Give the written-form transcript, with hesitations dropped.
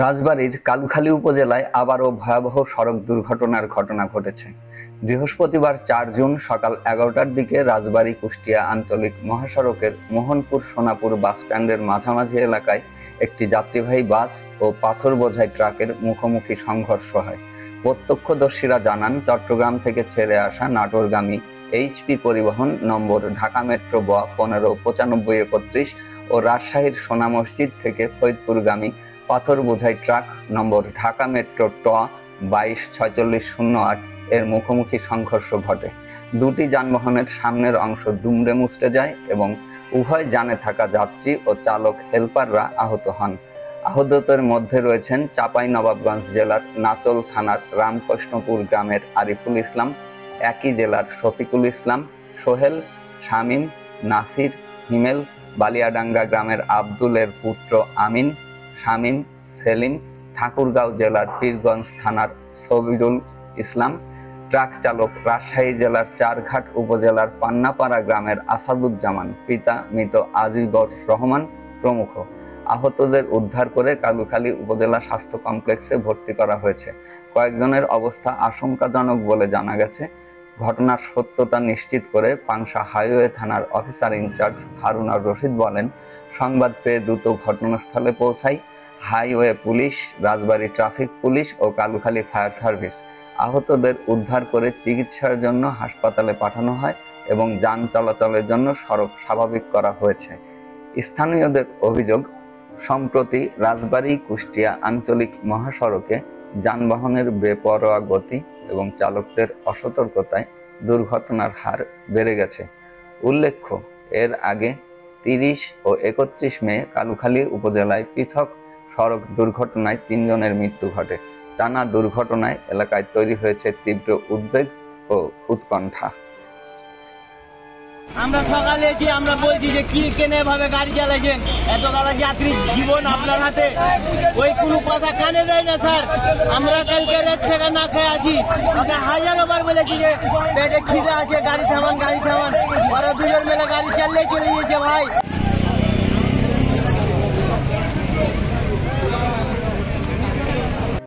রাজবাড়ীর কালুখালী উপজেলায় আবারও ভয়াবহ সড়ক দুর্ঘটনার ঘটনা ঘটেছে। বৃহস্পতিবার ৪ জুন সকাল ১১টার দিকে রাজবাড়ী কুষ্টিয়া আঞ্চলিক মহাসড়কের মোহনপুর সোনাপুর বাসস্ট্যান্ডের মাঝামাঝি এলাকায় একটি যাত্রীবাহী বাস ও পাথর বোঝাই ট্রাকের মুখোমুখি সংঘর্ষ হয়। প্রত্যক্ষদর্শীরা জানান, চট্টগ্রাম থেকে ছেড়ে আসা নাটোরগামী এইচপি পরিবহন নম্বর ঢাকা মেট্রো ব ১৫৯৫/৩১ ও রাজশাহীর সোনা মসজিদ থেকে ফরিদপুরগামী পাথর বোঝাই ট্রাক নম্বর ঢাকা মেট্রো ট ২২৪৬০৮ এর মুখোমুখি সংঘর্ষ ঘটে। দুটি যানবাহনের সামনের অংশ দুমড়ে মুচড়ে যায় এবং উভয় যানে থাকা যাত্রী ও চালক হেলপাররা আহত হন। আহতদের মধ্যে রয়েছেন চাঁপাইনবাবগঞ্জ জেলার নাচল থানার রামকৃষ্ণপুর গ্রামের আরিফুল ইসলাম, একই জেলার শফিকুল ইসলাম, সোহেল, শামীম, নাসির, হিমেল, বালিয়াডাঙ্গা গ্রামের আব্দুলের পুত্র আমিন, শামীম, সেলিম, ঠাকুরগাঁও জেলার পীরগঞ্জ থানার সবিরুল ইসলাম, ট্রাক চালক রাজশাহী জেলার চারঘাট উপজেলার পান্নাপাড়া গ্রামের আসাদুজ্জামান, পিতা মৃত আজিবর রহমান প্রমুখ। আহতদের উদ্ধার করে কালুখালী উপজেলা স্বাস্থ্য কমপ্লেক্সে ভর্তি করা হয়েছে। কয়েকজনের অবস্থা আশঙ্কাজনক বলে জানা গেছে। ঘটনার সত্যতা নিশ্চিত করে পাংশা হাইওয়ে থানার অফিসার ইনচার্জ হারুনার রশিদ বলেন, সংবাদ পেয়ে দ্রুত ঘটনাস্থলে পৌঁছায় হাইওয়ে পুলিশ, রাজবাড়ী ট্রাফিক পুলিশ ও কালুখালী ফায়ার সার্ভিস। আহতদের উদ্ধার করে চিকিৎসার জন্য হাসপাতালে পাঠানো হয় এবং যান চলাচলের জন্য সড়ক স্বাভাবিক করা হয়েছে। স্থানীয়দের অভিযোগ, সম্প্রতি রাজবাড়ী কুষ্টিয়া আঞ্চলিক মহাসড়কে যানবাহনের বেপরোয়া গতি এবং চালকদের অসতর্কতায় দুর্ঘটনার হার বেড়ে গেছে। উল্লেখ্য, এর আগে ৩০ ও ৩১ মে কালুখালী উপজেলায় পৃথক সড়ক দুর্ঘটনায় ৩ জনের মৃত্যু ঘটে। টানা দুর্ঘটনায় এলাকায় তৈরি হয়েছে তীব্র উদ্বেগ ও উৎকণ্ঠা। আমরা সকালে যে আমরা বলছি যে কি কেনে ভাবে গাড়ি চালাইছেন, এত বড় যাত্রী জীবন আপনার হাতে, ওই কোনো কথা কানে দেয় না স্যার। আমরা কালকে রাত থেকে না খেয়ে আছি, ওকে হাজারো বার বলেছি যে পেটে খিদে আছে, গাড়ি থামান গাড়ি থামান। ওরা দুজন মিলে গাড়ি চালিয়ে চলে গিয়েছে ভাই।